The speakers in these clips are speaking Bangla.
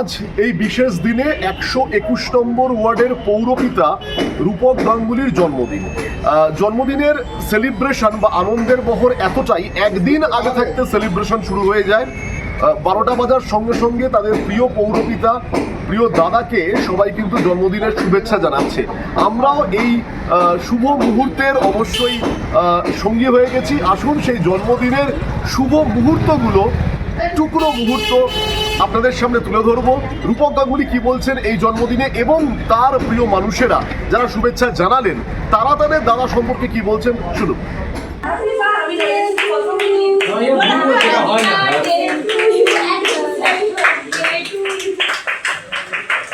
আজ এই বিশেষ দিনে 121 নম্বর ওয়ার্ডের পৌরপিতা রূপক গাঙ্গুলির জন্মদিন। জন্মদিনের সেলিব্রেশন বা আনন্দের বহর এতটাই, একদিন আগে থাকতে সেলিব্রেশন শুরু হয়ে যায়। 12টা বাজার সঙ্গে সঙ্গে তাদের প্রিয় পৌরপিতা, প্রিয় দাদাকে সবাই কিন্তু জন্মদিনের শুভেচ্ছা জানাচ্ছে। আমরাও এই শুভ মুহূর্তের অবশ্যই সঙ্গী হয়ে গেছি। আসুন সেই জন্মদিনের শুভ মুহূর্তগুলো, টুকরো মুহূর্ত আপনাদের সামনে তুলে ধরবো। রূপক গাঙ্গুলি কি বলছেন এই জন্মদিনে, এবং তার প্রিয় মানুষেরা যারা শুভেচ্ছা জানালেন তারা তাদের দাদা সম্পর্কে কি বলছেন, শুনুন।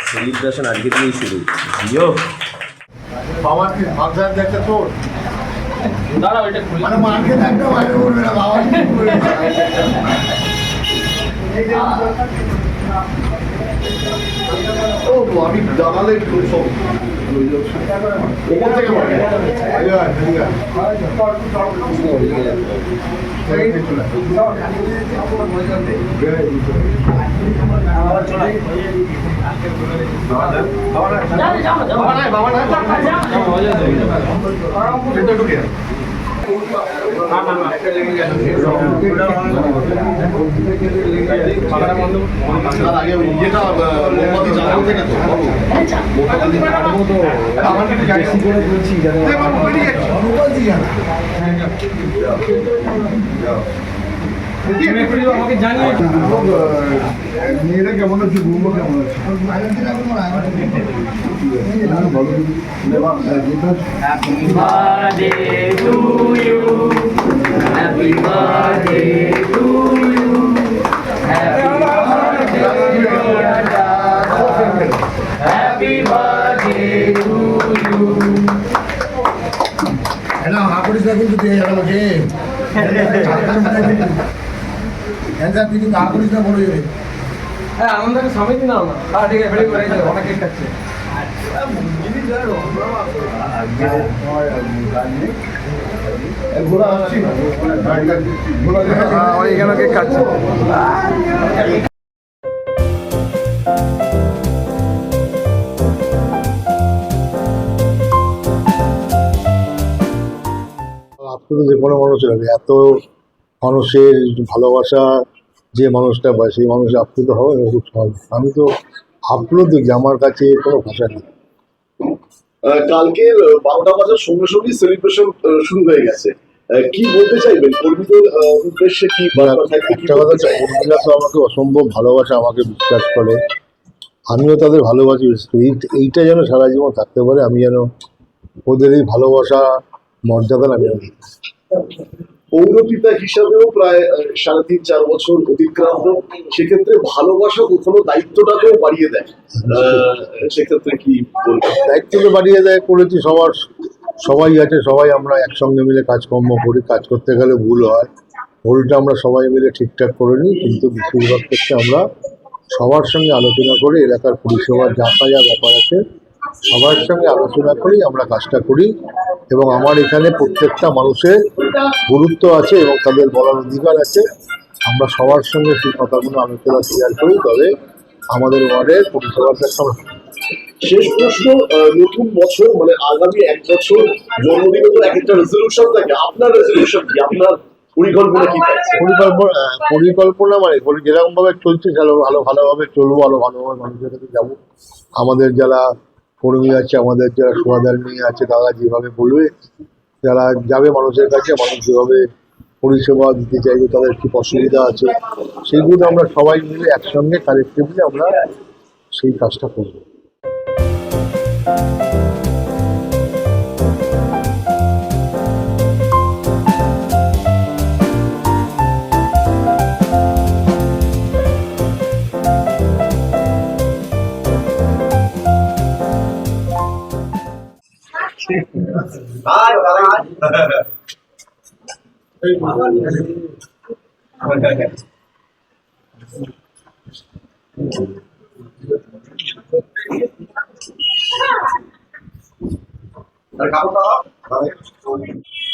সেলিব্রেশন আজকে থেকেই শুরু। জিও বাবা কি ভাবছেন দেখতে তোর দাঁড়া ওইটা খুলে মানে মার্কে থাকতে বাইরে বলবে না বাবা কি করে। ও আমি জানালে সব ওপর থেকে পড়ে আমাকে জানিয়ে মেয়েরা কেমন আছে, বৌমা কেমন আছে? Happy birthday to you. Happy birthday to you. Happy birthday, dear Dada. Happy birthday to you. না হাকুড়ি স্যার কিন্তু দিয়ে গেল যে স্যার তুই কিন্তু হাকুড়ি স্যার বলে যাবে। হ্যাঁ আমাদের সমিতি নাও না। হ্যাঁ ঠিক আছে, বেড়ে বেড়ে অনেক কেক খাচ্ছে। ঘোরা আসছি না, এখানে কেক খাচ্ছে। আপ্লুত যে কোনো মানুষের হবে, এত মানুষের ভালোবাসা যে মানুষটা পায় সেই মানুষ আপ্লুত হবে খুব সহজ। আমি তো আপ্লুত যে আমার কাছে কোনো ভাষা নেই। কালকে 12টা বাজার সঙ্গে সঙ্গে সেলিব্রেশন শুরু হয়ে গেছে, কি বলতে চাইবেন কর্মীদের উদ্দেশ্যে? কি বার্তা থাকবে? একটা কথা হচ্ছে, কর্মীরা তো আমাকে অসম্ভব ভালোবাসা, আমাকে বিশ্বাস করে, আমিও তাদের ভালোবাসি। এইটা যেন সারা জীবন থাকতে পারে, আমি যেন ওদের এই ভালোবাসা মর্যাদা আমি পৌরপিতা হিসাবেও প্রায় 3.5-4 বছর অতিক্রান্ত, সেক্ষেত্রে ভালোবাসা কখনো দায়িত্বটাকেও বাড়িয়ে দেয়, সেক্ষেত্রে কি বলবেন? দায়িত্বকে বাড়িয়ে দেয়, করেছি সবাই আছে, সবাই আমরা একসঙ্গে মিলে কাজকর্ম করি। কাজ করতে গেলে ভুল হয়, ভুলটা আমরা সবাই মিলে ঠিকঠাক করে নিই, কিন্তু বেশিরভাগ ক্ষেত্রে আমরা সবার সঙ্গে আলোচনা করে এলাকার পরিষেবার যা ব্যাপার আছে সবার সঙ্গে আলোচনা করেই আমরা কাজটা করি। এবং আমার এখানে প্রত্যেকটা মানুষের গুরুত্ব আছে এবং তাদের বলার অধিকার আছে। আমরা সবার সঙ্গে সেই কথাগুলো আলোচনা শেয়ার করি, তবে আমাদের ওয়ার্ডের পরিষেবার কাছে। শেষ প্রশ্ন, নতুন বছর মানে আগামী 1 বছর জন্মদিনে তো একটা রেজলিউশন থাকে, আপনার রেজলিউশন কি, আপনার পরিকল্পনা কি থাকছে? পরিকল্পনা মানে যেরকম ভাবে চলছে ভালোভাবে চলবো, ভালোভাবে মানুষের কাছে যাবো। আমাদের যারা কর্মী আছে, আমাদের যারা সোয়াদার নিয়ে আছে, তারা যেভাবে বলবে, যারা যাবে মানুষের কাছে, মানুষ যেভাবে পরিষেবা দিতে চাইবে, তাদের কি অসুবিধা আছে, সেইগুলো আমরা সবাই মিলে একসঙ্গে কালেক্টিভলি আমরা সেই কাজটা করবো।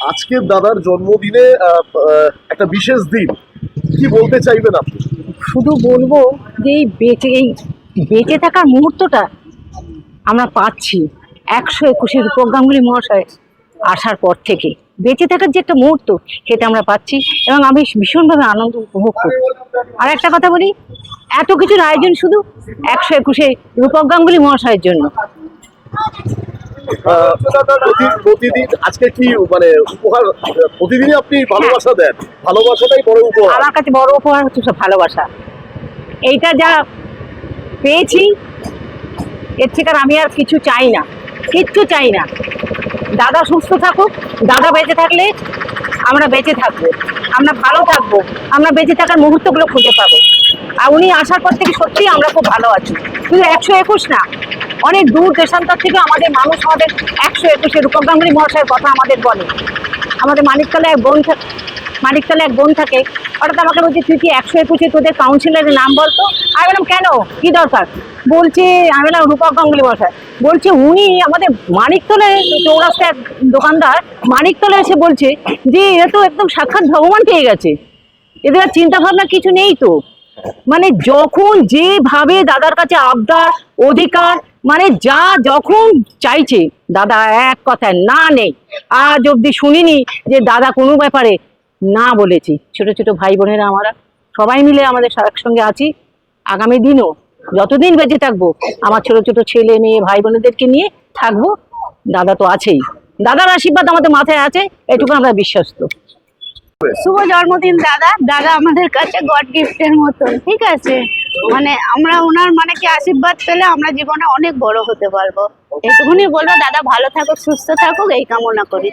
আজকে দাদার জন্মদিনে একটা বিশেষ দিন, কি বলতে চাইবেন আপনি? শুধু বলবো যে এই বেঁচে থাকার মুহূর্তটা আমরা পাচ্ছি 121 রূপক গাঙ্গুলি মহাশয় আসার পর থেকে বেঁচে থাকার যে একটা মুহূর্ত সেটা আমরা পাচ্ছি এবং আমি ভীষণভাবে আনন্দ উপভোগ করছি। আর একটা কথা বলি, এত কিছুর আয়োজন শুধু 121 রূপক গাঙ্গুলি মহাশয়ের জন্য। প্রতিদিন আজকে কি মানে উপহার, প্রতিদিনই আপনি ভালোবাসা দেন, ভালোবাসাটাই বড় উপহার। আমার কাছে বড় উপহার হচ্ছে সব ভালোবাসা। এইটা যা পেয়েছি এর থেকে আর আমি আর কিছু চাই না, কিচ্ছু চাই না। দাদা সুস্থ থাকুক, দাদা বেঁচে থাকলে আমরা বেঁচে থাকবো, আমরা ভালো থাকবো, আমরা বেঁচে থাকার মুহূর্তগুলো খুঁজে পাবো। আর উনি আসার পর থেকে সত্যিই আমরা খুব ভালো আছি। শুধু 121 না, অনেক দূর দেশান্তর থেকে আমাদের মানুষ আমাদের 121 রূপক গাঙ্গুলি মহাশয়ের কথা আমাদের বলে। আমাদের মানিকতলায় এক বোন থাকে, হঠাৎ আমাকে বলছে তুই কি 121 তোদের কাউন্সিলরের নাম বলতো। আমি বললাম কেন, কি দরকার? বলছে, আমি বললাম রূপক গাঙ্গুলি মহাশয়। বলছে উনি আমাদের মানিকতলায় চৌরাস্তায় এক দোকানদার মানিকতলায় এসে বলছে যে এরা তো একদম সাক্ষাৎ ভগবান পেয়ে গেছে, এদের আর চিন্তা ভাবনা কিছু নেই তো। মানে যখন যেভাবে দাদার কাছে আবদার অধিকার, মানে যা যখন চাইছে দাদা এক কথায় না নেই। আজ অব্দি শুনিনি যে দাদা কোনো ব্যাপারে না বলেছি। ছোট ছোট ভাই বোনেরা আমরা সবাই মিলে আমাদের একসঙ্গে আছি। আগামী দিনও যতদিন বেঁচে থাকবো আমার ছোট ছোট ছেলে মেয়ে ভাই বোনেদেরকে নিয়ে থাকবো। দাদা তো আছেই, দাদার আশীর্বাদ আমাদের মাথায় আছে, এটুকু আমরা বিশ্বস্ত। শুভ জন্মদিন দাদা। দাদা আমাদের কাছে গড গিফটের মতন, ঠিক আছে? মানে আমরা ওনার মানে কি আশীর্বাদ পেলে আমরা জীবনে অনেক বড় হতে পারবো। এইটুকুনি বলবো, দাদা ভালো থাকুক, সুস্থ থাকুক, এই কামনা করি।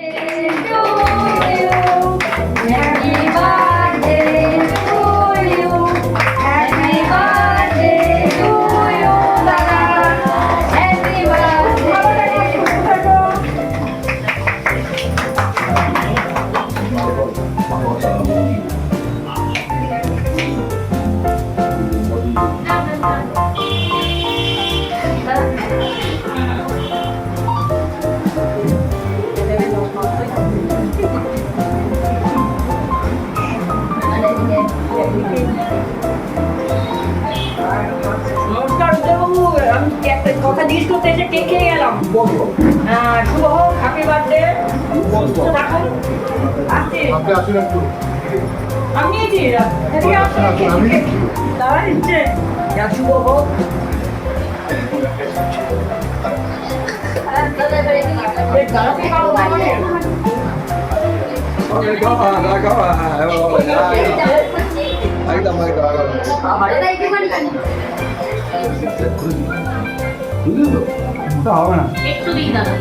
নমস্কার উদয়বাবু, আমি একটা কথা জিজ্ঞেস করতে এসে টেকে গেলাম। শুভ হোক, হ্যাপি বার্থডে, সুস্থ থাকুন। আমি নিয়েছি দাদা নিচ্ছে, শুভ হোক। একটু দিই দাদা।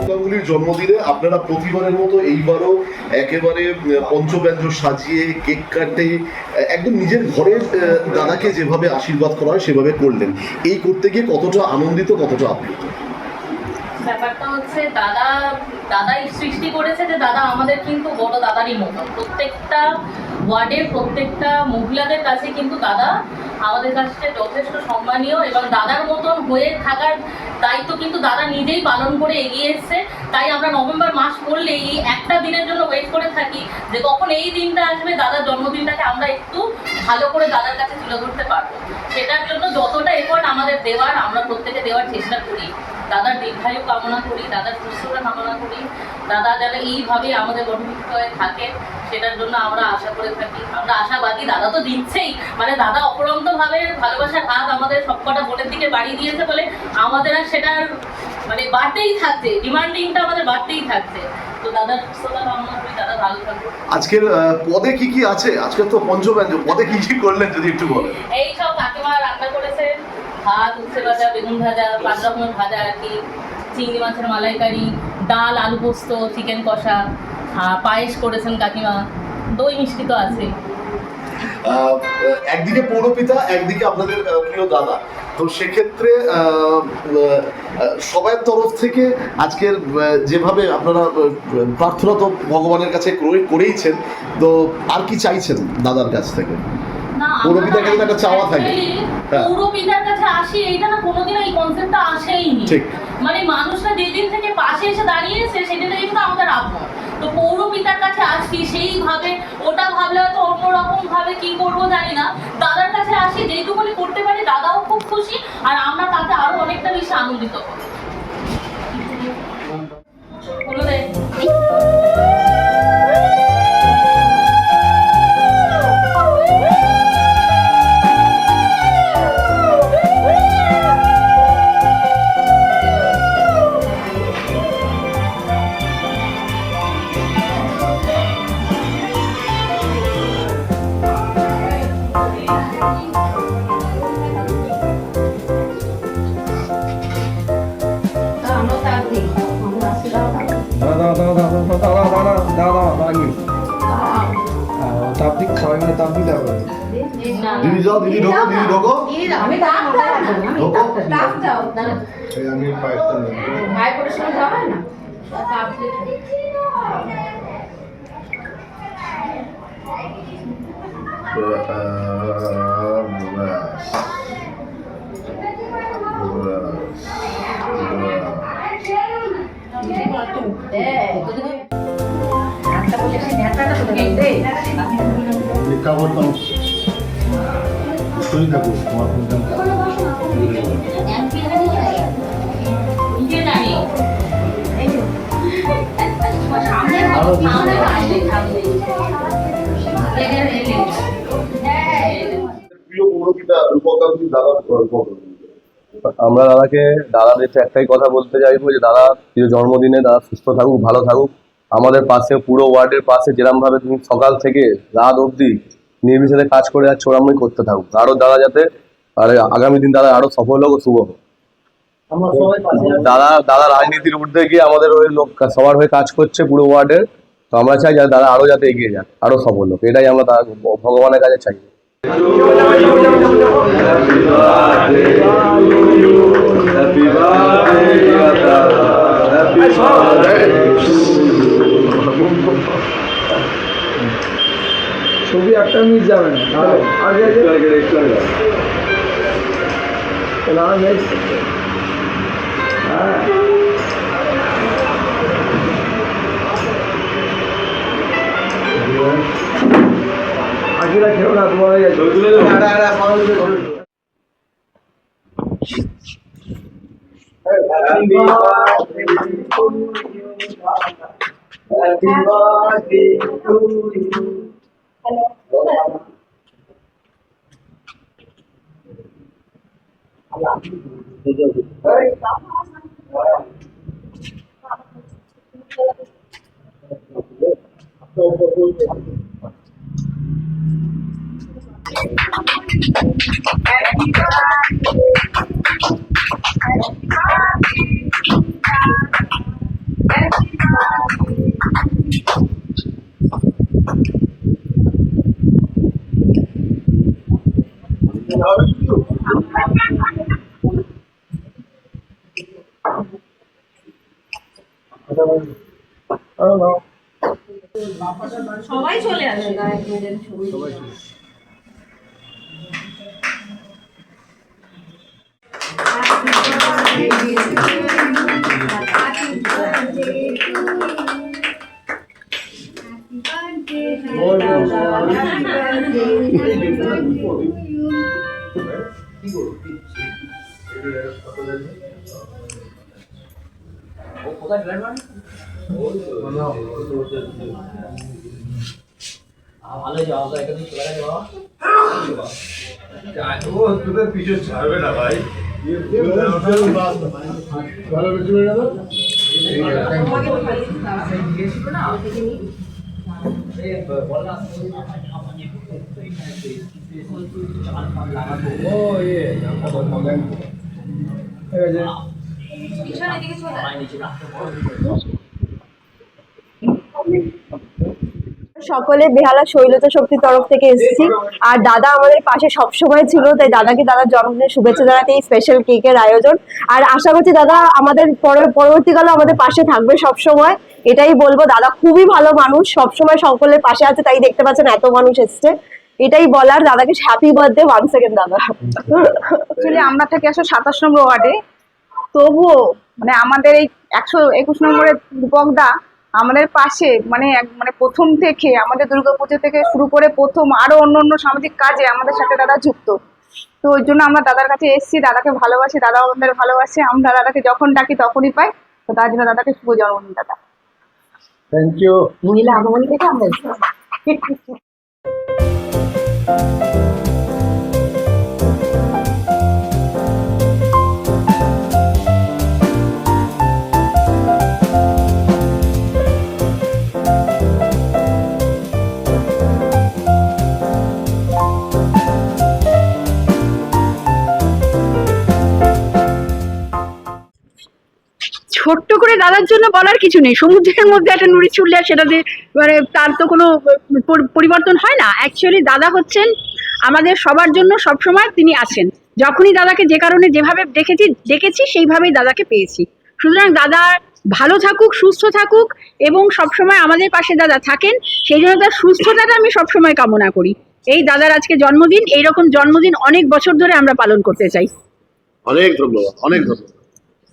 গাঙ্গুলির জন্মদিনে আপনারা প্রতিবারের মতো এইবারও একেবারে পঞ্চব্যঞ্জন সাজিয়ে কেক কাটে একদম নিজের ঘরের দাদাকে যেভাবে আশীর্বাদ করা হয় সেভাবে করলেন। এই করতে গিয়ে কতটা আনন্দিত, কতটা আপ্লুত? ব্যাপারটা হচ্ছে দাদাই সৃষ্টি করেছে যে দাদা আমাদের কিন্তু বড় দাদারই মতন। প্রত্যেকটা ওয়ার্ডের প্রত্যেকটা মহিলাদের কাছে কিন্তু দাদা আমাদের কাছে যথেষ্ট সম্মানীয়, এবং দাদার মতন হয়ে থাকার দায়িত্ব কিন্তু দাদা নিজেই পালন করে এগিয়ে এসছে। তাই আমরা নভেম্বর মাস পড়লে এই একটা দিনের জন্য ওয়েট করে থাকি যে কখন এই দিনটা আসবে, দাদার জন্মদিনটাকে আমরা একটু ভালো করে দাদার কাছে তুলে ধরতে পারবো। সেটার জন্য যতটা এফোর্ট আমাদের দেওয়ার আমরা প্রত্যেকে দেওয়ার চেষ্টা করি। দাদার দীর্ঘায়ু কামনা করি, দাদার সুস্থতা কামনা করি, দাদা যেন এইভাবে আমাদের গর্বিত হয়ে থাকে সেটার জন্য আমরা আশা করে থাকি। আমরা আশাবাদী, দাদা তো দিচ্ছেই, মানে দাদা অপরন্তভাবে ভালোবাসার হাত আমাদের সবকটা বোনের দিকে বাড়িয়ে দিয়েছে বলে আমাদের আর সেটার মানে বাড়তেই থাকছে, ডিমান্ডিংটা আমাদের বাড়তেই থাকছে। তো দাদার সুস্থতা কামনা করি, দাদা ভালো থাকবে। আজকের পদে কি কি আছে? আজকে তো পঞ্চব্যঞ্জন, পদে কি কি করলেন যদি একটু বলেন। এই সব কাকিমা রান্না করেছে, ভাত, উচ্ছে ভাজা, বেগুন ভাজা, 5 রকমের ভাজা আর কি, চিংড়ি মাছের মালাইকারি, ডাল, আলু পোস্ত, চিকেন কষা, পায়েস করেছেন কাকিমা, দই মিষ্টি তো আছে। একদিকে পৌরপিতা, একদিকে আপনাদের প্রিয় দাদা, তো সেক্ষেত্রে সবার তরফ থেকে আজকের যেভাবে আপনারা প্রার্থনা তো ভগবানের কাছে করেইছেন, তো আর কি চাইছেন দাদার কাছ থেকে? পৌরপিতার কাছে একটা চাওয়া থাকে। পৌরপিতার কাছে আসি এইটা না, কোনোদিন এই কনসেপ্টটা আসেইনি। ঠিক। মানে মানুষরা যেদিন থেকে পাশে এসে দাঁড়িয়েছে সেদিন থেকে কিন্তু আমাদের আপন। তো পৌরপিতার কাছে আসছি সেইভাবে, ওটা ভাবলে হয়তো অন্যরকম ভাবে কি করবো জানি না, দাদার কাছে আসি যেইটুকুনি করতে পারি দাদাও খুব খুশি আর আমরা তাতে আরো অনেকটা বেশি আনন্দিত হই। দিদি যাও, দিদি ঢোকো, দিদি ঢোকো। আমি ডাক্তার না, আমি ঢোকো। ডাক্তার যাও। আমি পাইতাম না। ভাই পড়াশোনা যাওয়া হয় না। লেখা বলতাম শুনি থাকো তোমার প্রোগ্রাম প্রিয় পৌরপিতা রূপক গাঙ্গুলি দাদা আমরা দাদাকে দাদাদের একটাই কথা বলতে চাইবো যে দাদা প্রিয় জন্মদিনে দাদা সুস্থ থাকুক, ভালো থাকুক। আমাদের পাশে পুরো ওয়ার্ডের পাশে যেরকম ভাবে তুমি সকাল থেকে রাত অবধি নির্বিশেষে কাজ করে যাচ্ছ ওরমই করতে থাকুক। আরো দাদা যাতে আর আগামী দিন দাদা আরো সফল হোক ও শুভ হোক। দাদা রাজনীতির ঊর্ধ্বে গিয়ে আমাদের ওই লোক সবার হয়ে কাজ করছে পুরো ওয়ার্ডের। তো আমরা চাই যাতে দাদা আরো যাতে এগিয়ে যাক, আরো সফল হোক, এটাই আমরা ভগবানের কাছে চাই। ছবি একটা মিস যাবে না। আগে আগে খেলো না তোমার সবাই চলে আসে। ভালো যাওয়া এখানে চলে যাওয়া ও তোদের পিছু ছাড়বে না ভাই। সকলে বেহালা শৈলতা শক্তির তরফ থেকে এসেছি আর দাদা আমাদের পাশে সবসময় ছিল, তাই দাদাকে দাদার জন্মদিনের শুভেচ্ছা জানাতে এই স্পেশাল কেকের আয়োজন। আর আশা করছি দাদা আমাদের পরবর্তীকালে আমাদের পাশে থাকবে সবসময়, এটাই বলবো। দাদা খুবই ভালো মানুষ, সবসময় সকলের পাশে আছে, তাই দেখতে পাচ্ছেন এত মানুষ এসছে। এটাই বলার, দাদাকে হ্যাপি বার্থডে ওয়ান সেকেন্ড দাদা। অ্যাকচুয়ালি আমরা থাকি আসলে 27 নম্বর ওয়ার্ডে। তবুও মানে আমাদের এই 121 নম্বরের রূপকদা আমাদের পাশে মানে মানে প্রথম থেকে আমাদের দুর্গাপুজো থেকে শুরু করে প্রথম আরো অন্য সামাজিক কাজে আমাদের সাথে দাদা যুক্ত। তো ওই জন্য আমরা দাদার কাছে এসেছি, দাদাকে ভালোবাসি, দাদা আমাদের ভালোবাসে, আমরা দাদাকে যখন ডাকি তখনই পাই। তো তার জন্য দাদাকে শুভ জন্মদিন দাদা। Thank you. মহিলা আগমন থেকে আমরা ছোট্ট করে দাদার জন্য বলার কিছু নেই। সমুদ্রের মধ্যে একটা নুড়ি ছুড়লে সেটাতে মানে তার তো কোনো পরিবর্তন হয় না। অ্যাকচুয়ালি দাদা হচ্ছেন আমাদের সবার জন্য সবসময় তিনি আছেন। যখনই দাদাকে যে কারণে যেভাবে ডেকেছি সেইভাবেই দাদাকে পেয়েছি। সুতরাং দাদা ভালো থাকুক, সুস্থ থাকুক এবং সবসময় আমাদের পাশে দাদা থাকেন, সেই জন্য তার সুস্থতাটা আমি সবসময় কামনা করি। এই দাদার আজকে জন্মদিন, এইরকম জন্মদিন অনেক বছর ধরে আমরা পালন করতে চাই। অনেক ধন্যবাদ, অনেক ধন্যবাদ।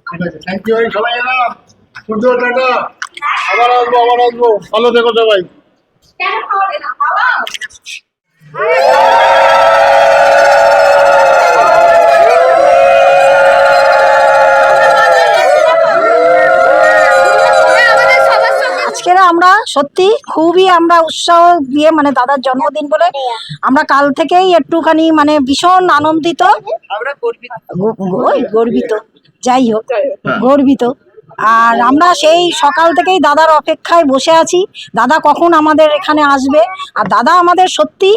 ঠিক আছে, থ্যাংক ইউ সবাই। এলাম সুন্দর, টাটা। আবার আসবো। ভালো থেকো সবাই। আজকের আমরা সত্যি খুবই আমরা উৎসাহ দিয়ে মানে দাদার জন্মদিন বলে আমরা কাল থেকেই একটুখানি মানে ভীষণ আনন্দিত, গর্বিত, যাই হোক গর্বিত। আর আমরা সেই সকাল থেকেই দাদার অপেক্ষায় বসে আছি, দাদা কখন আমাদের এখানে আসবে। আর দাদা আমাদের সত্যি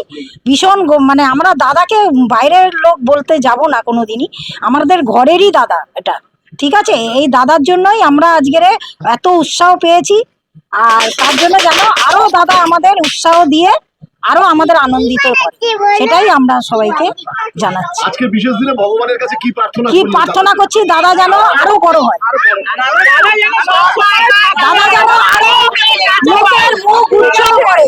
ভীষণ মানে আমরা দাদাকে বাইরের লোক বলতে যাব না কোনোদিনই, আমাদের ঘরেরই দাদা এটা, ঠিক আছে। এই দাদার জন্যই আমরা আজকের এত উৎসাহ পেয়েছি। আর তার জন্য যেন আরো দাদা আমাদের উৎসাহ দিয়ে আরো আমাদের আনন্দিত করে, সেটাই আমরা সবাইকে জানাচ্ছি। আজকে বিশেষ দিনে ভগবানের কাছে কি প্রার্থনা করছি, দাদা যেন আরো বড় হয়, দাদা যেন আরো লোকের মুখ উজ্জ্বল করে।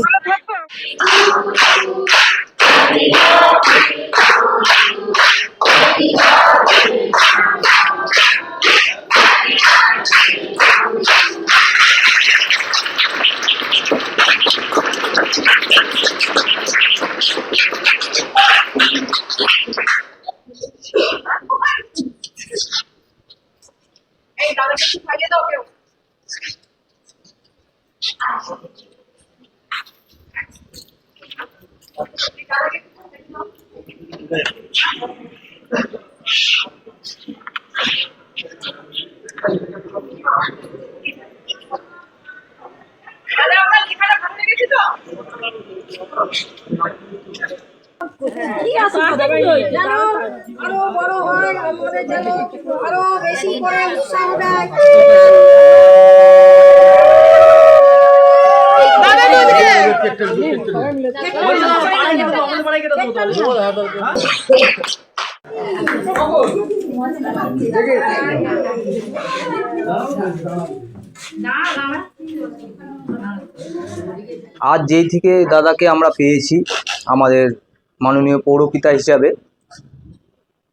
আরো বড় হয়, আমাদের যেন আরো বেশি করে উৎসাহ দেয়। আজ যেই থেকে দাদাকে আমরা পেয়েছি আমাদের মাননীয় পৌরপিতা হিসাবে,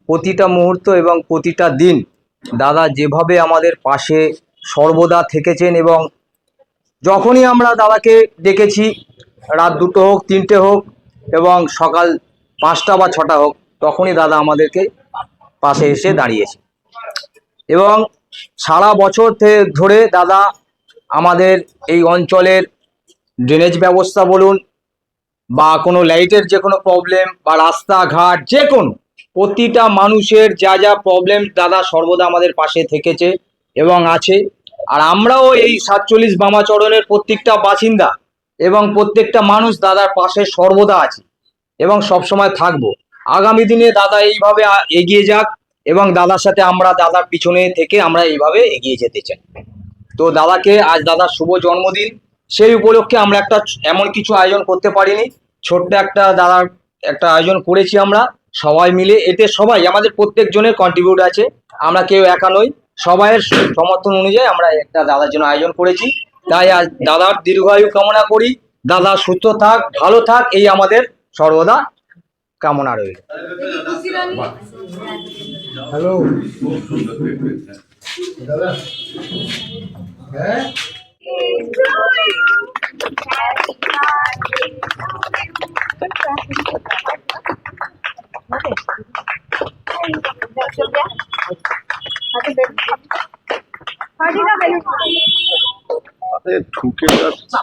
প্রতিটা মুহূর্ত এবং প্রতিটা দিন দাদা যেভাবে আমাদের পাশে সর্বদা থেকেছেন, এবং যখনই আমরা দাদাকে ডেকেছি, রাত 2টো হোক 3টে হোক এবং সকাল 5টা বা 6টা হোক, তখনই দাদা আমাদেরকে পাশে এসে দাঁড়িয়েছে। এবং সারা বছর ধরে দাদা আমাদের এই অঞ্চলের ড্রেনেজ ব্যবস্থা বলুন বা কোনো লাইটের যে কোনো প্রবলেম বা রাস্তাঘাট যে কোনো প্রতিটা মানুষের যা যা প্রবলেম দাদা সর্বদা আমাদের পাশে থেকেছে এবং আছে। আর আমরাও এই 47 বামাচরণের প্রত্যেকটা বাসিন্দা এবং প্রত্যেকটা মানুষ দাদার পাশে সর্বদা আছি এবং সবসময় থাকবো। আগামী দিনে দাদা এইভাবে এগিয়ে যাক এবং দাদার সাথে আমরা দাদার পিছনে থেকে আমরা এইভাবে এগিয়ে যেতে চাই। তো দাদাকে আজ দাদার শুভ জন্মদিন, সেই উপলক্ষে আমরা একটা এমন কিছু আয়োজন করতে পারিনি, ছোট্ট একটা দাদার একটা আয়োজন করেছি আমরা সবাই মিলে। এতে সবাই আমাদের প্রত্যেকজনের কন্ট্রিবিউট আছে, আমরা কেউ একা নই, সবাইয়ের সমর্থন অনুযায়ী আমরা একটা দাদার জন্য আয়োজন করেছি। তাই আজ দাদার দীর্ঘায়ু কামনা করি, দাদা সুস্থ থাক, ভালো থাক, এই আমাদের সর্বদা কামনা রইল। হ্যালো দাদা, হ্যাঁ ঢুকে যাচ্ছি।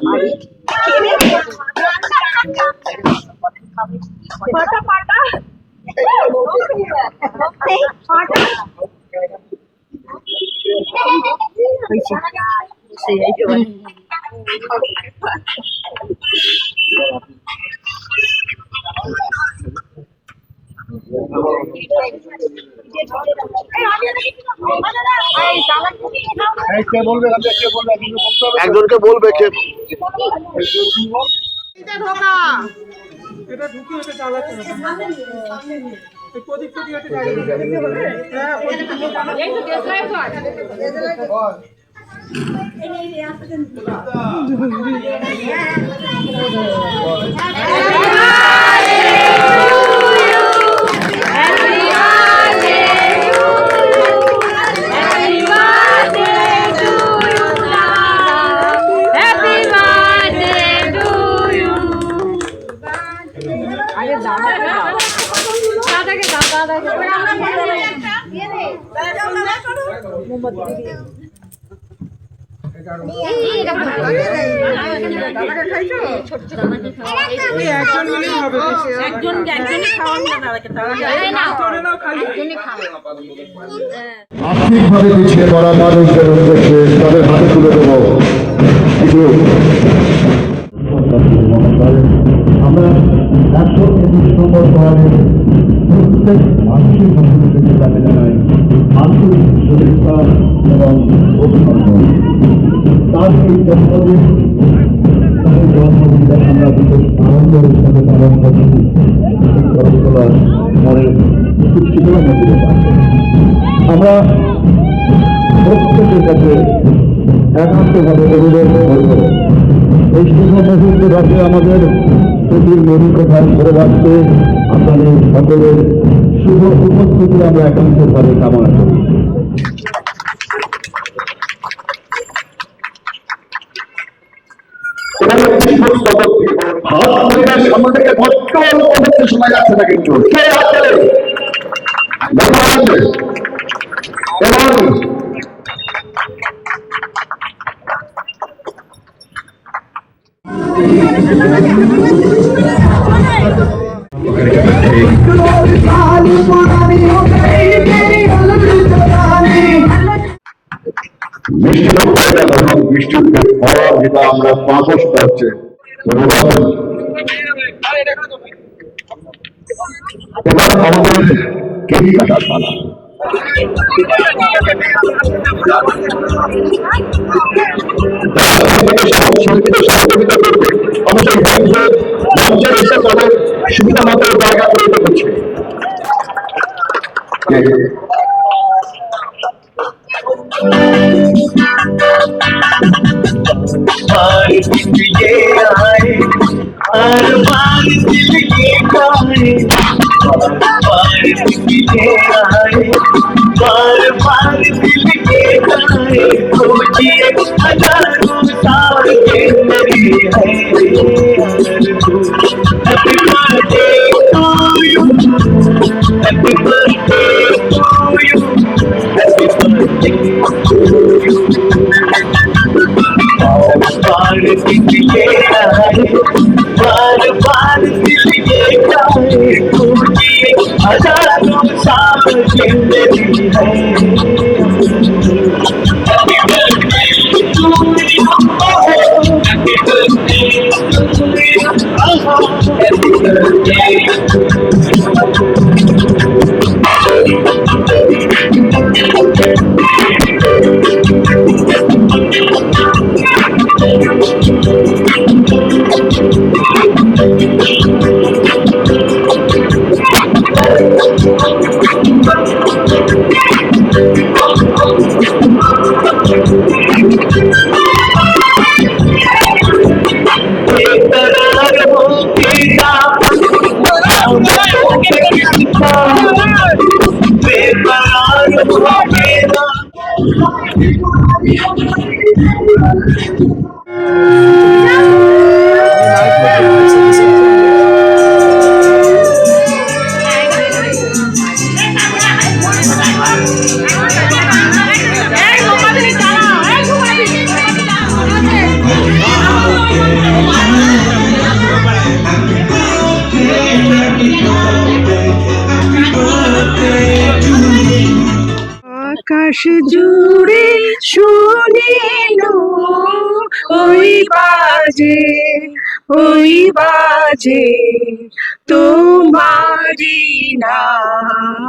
একজনকে বলবে কে আর্থিকভাবে পিছিয়ে পড়া মানুষদের উদ্দেশ্যে তাদের হাতে তুলে দেব কিছু। আমরা 121 নম্বর ওয়ার্ডের প্রত্যেক মানুষের সঙ্গে তাদের জানাই আন্তরিক শুভেচ্ছা এবং অভিনন্দন। তার এই জন্মদিনটা আমরা বিশেষ আনন্দের সাথে পালন করছি। মনের খুশিগুলো মধ্যে আমরা প্রত্যেকের কাছে একান্তভাবে অনুরোধ করব, এই শুভ মুহূর্তটাকে আমাদের প্রতির মরি কোথায় ধরে রাখতে আপনাদের সকলের শুভ উপস্থিতি আমরা একান্তভাবে কামনা করি। সামনে থেকে শোনা যাচ্ছে না, কিন্তু মিষ্টি খাওয়া যেটা আমরা 5 বছর হচ্ছে এবার আমাদের কেজি কাটার পালা। সুবিধা মতো জায়গা তৈরি করছে। আকাশ জুড়ে শুনিল ওই বাজে তোমারি নাম,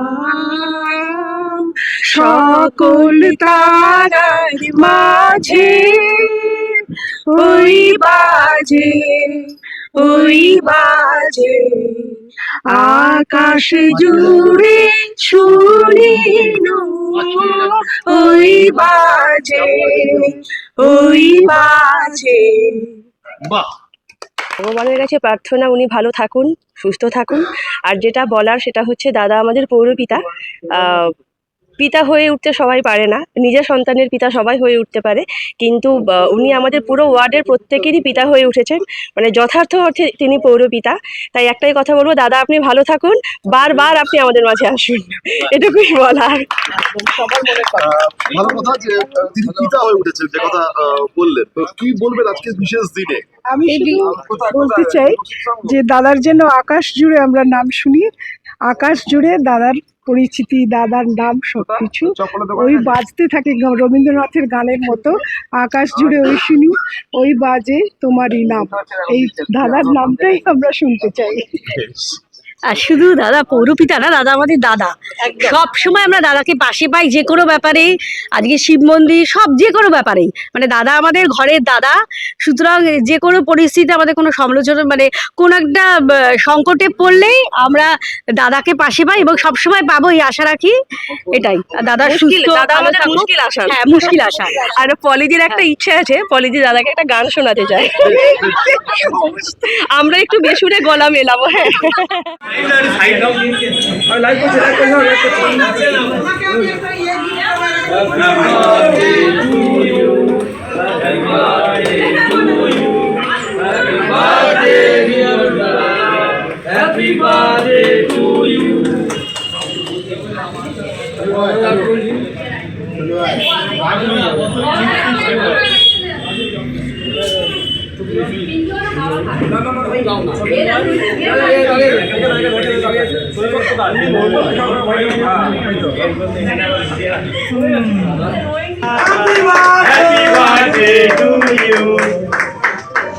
সকল তারার মাঝে ওই বাজে আকাশ জুড়ে শুনিল ওই বাজে বাহ। ভগবানের কাছে প্রার্থনা উনি ভালো থাকুন, সুস্থ থাকুন। আর যেটা বলার সেটা হচ্ছে দাদা আমাদের পৌরপিতা। পিতা হয়ে উঠতে সবাই পারে না, নিজের সন্তানের পিতা সবাই হয়ে উঠতে পারে, কিন্তু উনি আমাদের পুরো ওয়ার্ডের প্রত্যেকেরই পিতা হয়ে উঠেছেন, মানে যথার্থ অর্থে তিনি পৌরপিতা। তাই একটাই কথা বলবো, দাদা আপনি ভালো থাকুন, বারবার আপনি আমাদের মাঝে আসুন, এটুকুই বলার। ভালো কথা যে তিনি পিতা হয়ে উঠেছেন, যে কথা বললেন। তো কি বলবেন আজকে বিশেষ দিনে? আমি শুধু বলতে চাই যে দাদার যেন আকাশ জুড়ে আমরা নাম শুনি, আকাশ জুড়ে দাদার পরিচিতি, দাদার নাম সবকিছু ওই বাজতে থাকে রবীন্দ্রনাথের গানের মতো, আকাশ জুড়ে ওই শুনি ওই বাজে তোমারই নাম। এই দাদার নামটাই আমরা শুনতে চাই। আর শুধু দাদা পৌরপিতা না, দাদা আমাদের দাদা। সব সময় আমরা দাদাকে পাশে পাই, যে কোনো ব্যাপারে, আজকে শিব মন্দির, সব যে কোনো ব্যাপারেই মানে দাদা আমাদের ঘরের দাদা। সুতরাং যে কোনো পরিস্থিতিতে আমাদের কোনো সমালোচনা মানে কোন একটা সংকটে পড়লেই আমরা দাদাকে পাশে পাই এবং সবসময় পাবো, এই আশা রাখি। এটাই দাদা সুস্থ, মুশকিল আশা। হ্যাঁ, মুশকিল আশা। আর পলিদির একটা ইচ্ছে আছে, পলিদি দাদাকে একটা গান শোনাতে চায়, আমরা একটু বেসুরে গলা মেলাবো। হ্যাঁ, Happy birthday to you.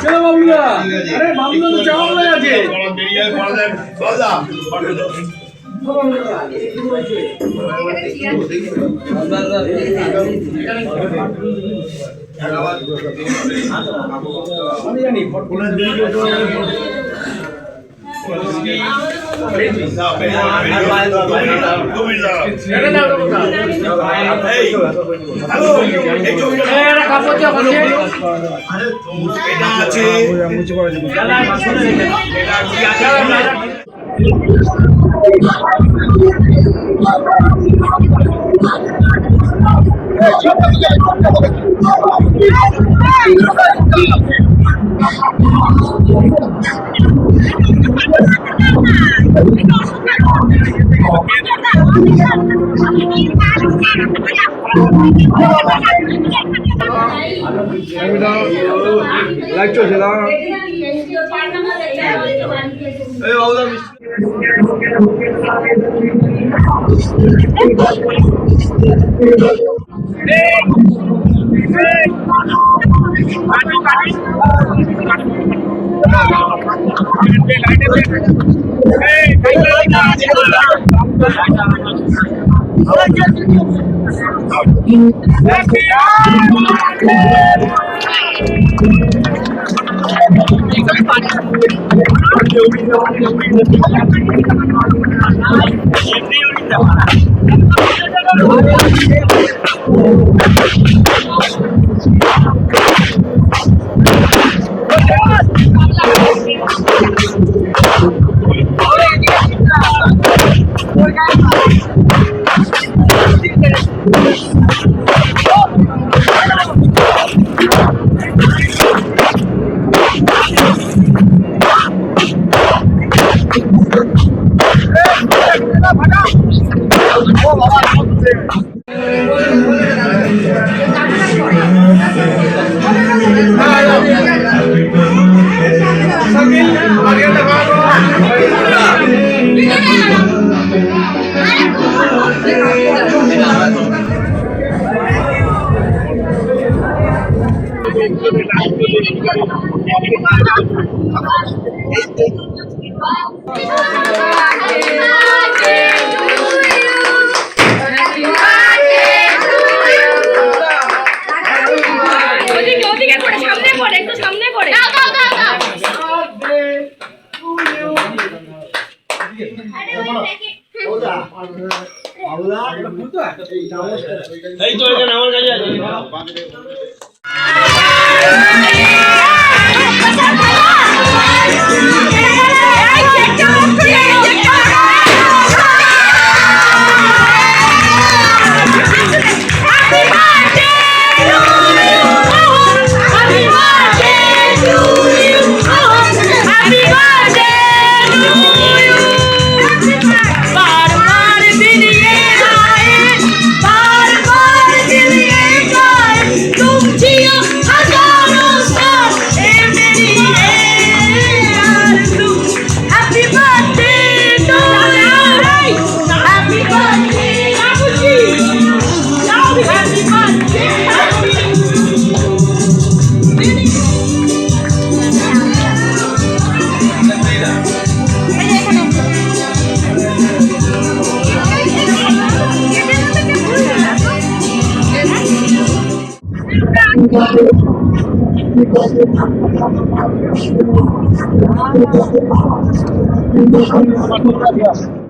চলো বাবুদা, আরে বাবুদা তো চাওয়া হয়ে আছে। আমি জানি লাইট চলছে না। ওদিকে করে সামনে করে একটু সামনে করে Thank you.